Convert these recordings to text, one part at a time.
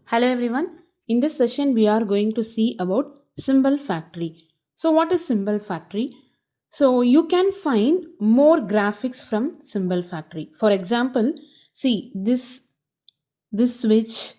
Hello everyone. In this session we are going to see about symbol factory. So what is symbol factory? So you can find more graphics from symbol factory. For example, see this switch,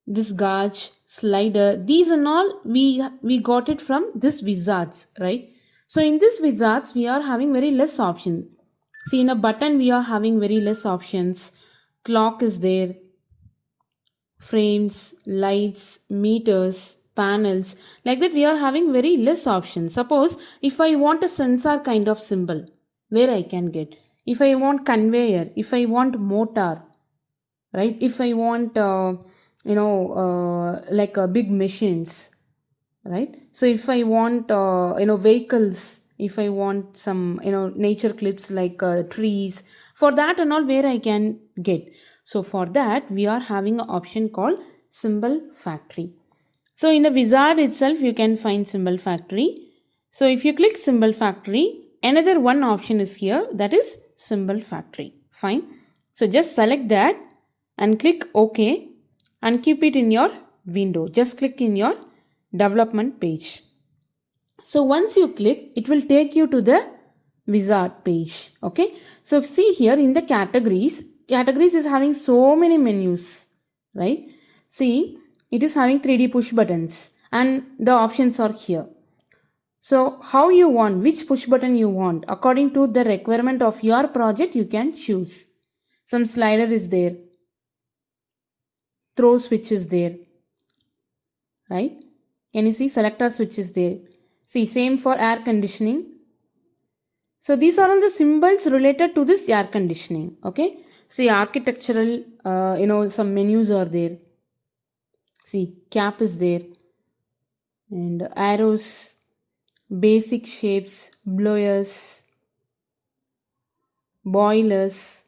this gauge, slider, these and all we got it from this wizards, right? So in this wizards we are having very less option. See in a button we are having very less options. Clock is there, frames, lights, meters, panels. Like that, we are having very less options. Suppose if I want a sensor kind of symbol, where I can get. If I want conveyor, if I want motor, right? If I want, like big machines, right? So if I want, vehicles, if I want some, nature clips like trees, for that and all, where I can get. So for that, we are having an option called symbol factory. So in the wizard itself, you can find symbol factory. So if you click symbol factory, another one option is here, that is symbol factory. Fine. So just select that and click OK and keep it in your window. Just click in your development page. So once you click, it will take you to the wizard page. Okay. So see here in the categories is having so many menus, right? See, it is having 3D push buttons and the options are here. So how you want, which push button you want, according to the requirement of your project, you can choose. Some slider is there, throw switch is there, right? Can you see selector switch is there? See, same for air conditioning. So these are all the symbols related to this air conditioning. Okay. See, architectural, some menus are there. See, cap is there, and arrows, basic shapes, blowers, boilers,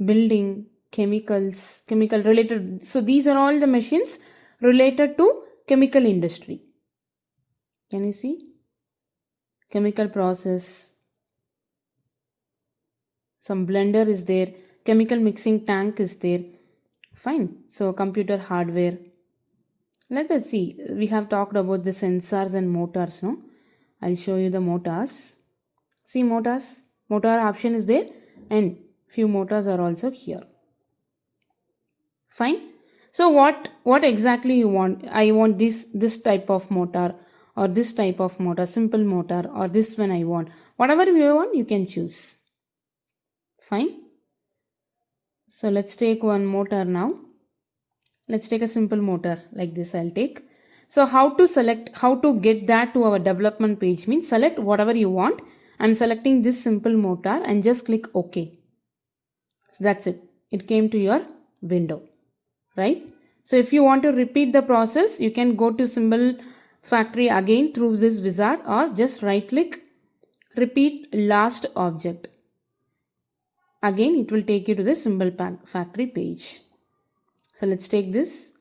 building, chemicals, chemical related. So these are all the machines related to chemical industry. Can you see? Chemical process. Some blender is there. Chemical mixing tank is there. Fine. So computer hardware. Let us see. We have talked about the sensors and motors. No, I'll show you the motors. See motors. Motor option is there, and few motors are also here. Fine. So what exactly you want? I want this type of motor, or this type of motor, simple motor, or this one I want. Whatever you want, you can choose. Fine. So let's take one motor now. Let's take a simple motor like this. I'll take. So how to get that to our development page means select whatever you want. I'm selecting this simple motor and just click OK. So that's it. It came to your window, right? So if you want to repeat the process, you can go to symbol factory again through this wizard, or just right click, repeat last object. Again, it will take you to the symbol factory page. So let's take this,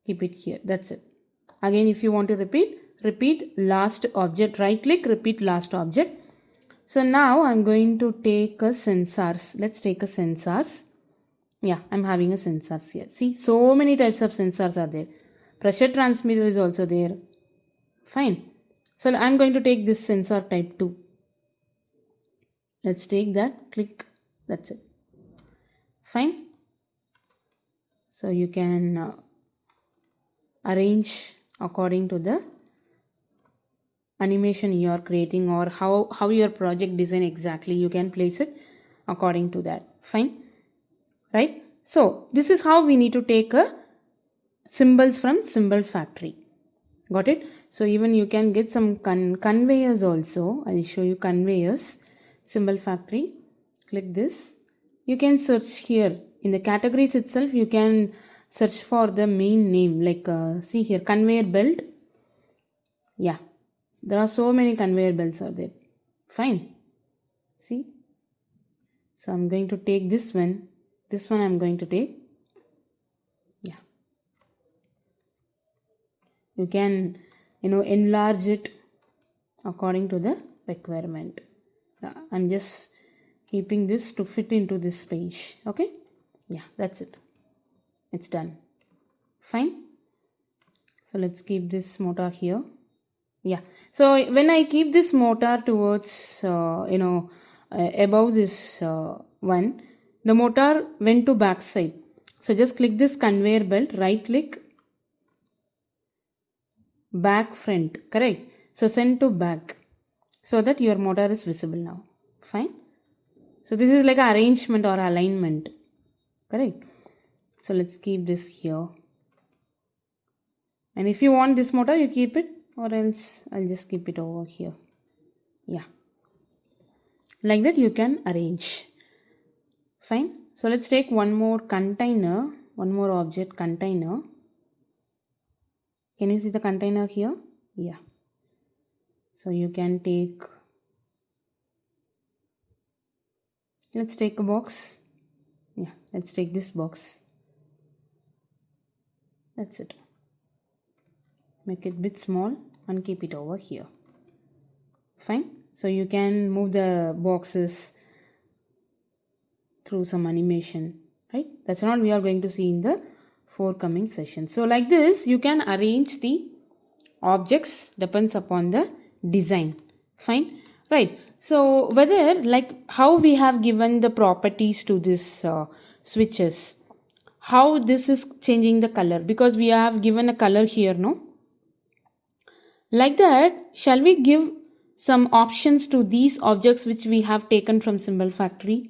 keep it here. That's it. Again, if you want to repeat last object, right click, repeat last object. So now I'm going to take a sensors. Let's take a sensors. Yeah, I'm having a sensors here. See, so many types of sensors are there. Pressure transmitter is also there. Fine. So I'm going to take this sensor type 2. Let's take that, click, that's it. Fine. So you can arrange according to the animation you are creating, or how your project design exactly, you can place it according to that. Fine, right? So this is how we need to take a symbols from symbol factory. Got it? So even you can get some conveyors also. I'll show you conveyors, symbol factory. Click this. You can search here in the categories itself. You can search for the main name, like see here, conveyor belt. Yeah, there are so many conveyor belts are there. Fine. See, so I'm going to take this one. This one I'm going to take. Yeah, you can enlarge it according to the requirement. I'm just keeping this to fit into this page. Okay, yeah, that's it. It's done. Fine. So let's keep this motor here. Yeah. So when I keep this motor towards, above this one, the motor went to back side. So just click this conveyor belt, right click, back front, correct? So send to back so that your motor is visible now. Fine. So this is like arrangement or alignment, correct? So let's keep this here. And if you want this motor, you keep it, or else I'll just keep it over here. Yeah. Like that you can arrange. Fine. So let's take one more container, one more object container. Can you see the container here? Yeah. So you can take, let's take a box. Yeah, let's take this box. That's it. Make it a bit small and keep it over here. Fine. So you can move the boxes through some animation, right? That's not we are going to see in the forthcoming sessions. So like this, you can arrange the objects, depends upon the design. Fine, right? So whether like how we have given the properties to this switches, how this is changing the color, because we have given a color here, no? Like that, shall we give some options to these objects which we have taken from Symbol Factory?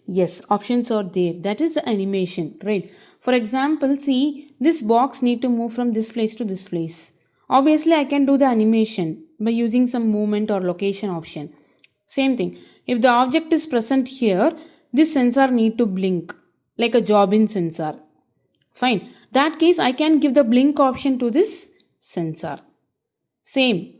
Yes, options are there. That is the animation, right? For example, see, this box need to move from this place to this place. Obviously, I can do the animation by using some movement or location option. Same thing. If the object is present here, this sensor need to blink like a job-in sensor. Fine. That case, I can give the blink option to this sensor. Same.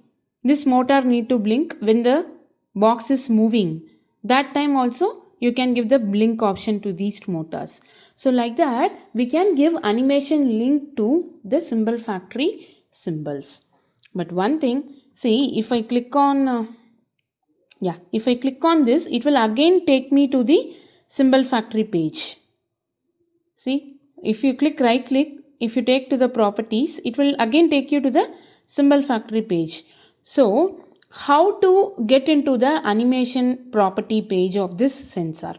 This motor need to blink when the box is moving. That time also you can give the blink option to these motors. So like that we can give animation link to the Symbol Factory symbols. But one thing, see, if I click on if I click on this, it will again take me to the Symbol Factory page. See, if you click right click, if you take to the properties, it will again take you to the Symbol Factory page. So how to get into the animation property page of this sensor?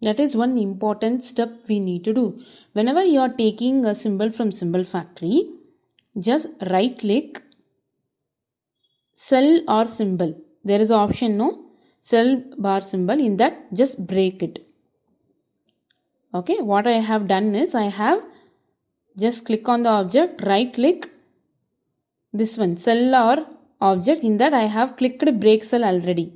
That is one important step we need to do. Whenever you are taking a symbol from Symbol Factory, just right click, cell or symbol. There is an option, no? Cell bar symbol. In that, just break it. Okay, what I have done is I have just click on the object, right click, this one, cell or object. In that I have clicked break cell already.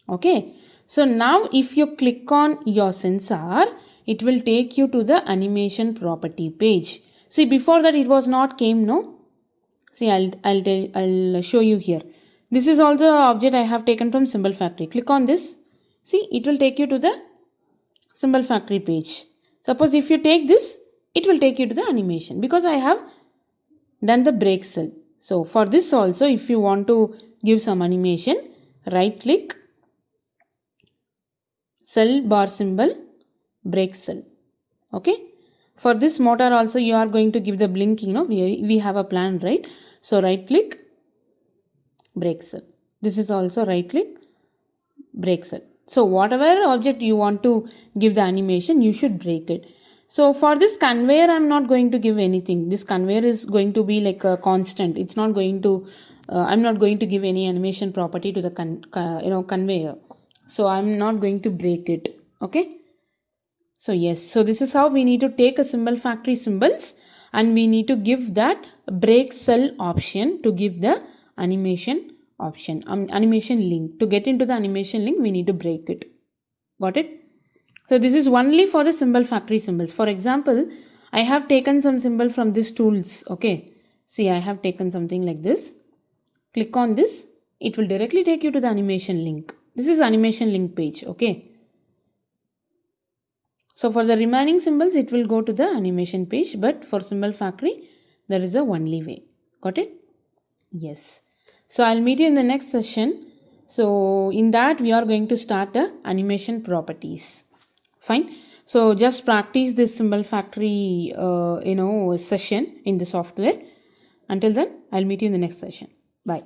Okay. So now if you click on your sensor, it will take you to the animation property page. See, before that it was not came, no? See, I'll show you here. This is also an object I have taken from Symbol Factory. Click on this. See, it will take you to the Symbol Factory page. Suppose if you take this, it will take you to the animation because I have done the break cell. So for this also, if you want to give some animation, right click, cell bar symbol, break cell. Okay. For this motor also you are going to give the blinking, no? We have a plan, right? So right click, break cell. This is also right click, break cell. So whatever object you want to give the animation, you should break it. So for this conveyor, I'm not going to give anything. This conveyor is going to be like a constant. It's not going to, I'm not going to give any animation property to the conveyor. So I'm not going to break it. Okay. So yes, so this is how we need to take a Symbol Factory symbols and we need to give that break cell option to give the animation option, animation link. To get into the animation link, we need to break it. Got it? So this is only for the Symbol Factory symbols. For example, I have taken some symbol from these tools. Okay. See, I have taken something like this. Click on this. It will directly take you to the animation link. This is animation link page. Okay. So for the remaining symbols, it will go to the animation page. But for Symbol Factory, there is a only way. Got it? Yes. So I'll meet you in the next session. So in that, we are going to start the animation properties. Fine. So just practice this symbol factory session in the software. Until then, I'll meet you in the next session. Bye.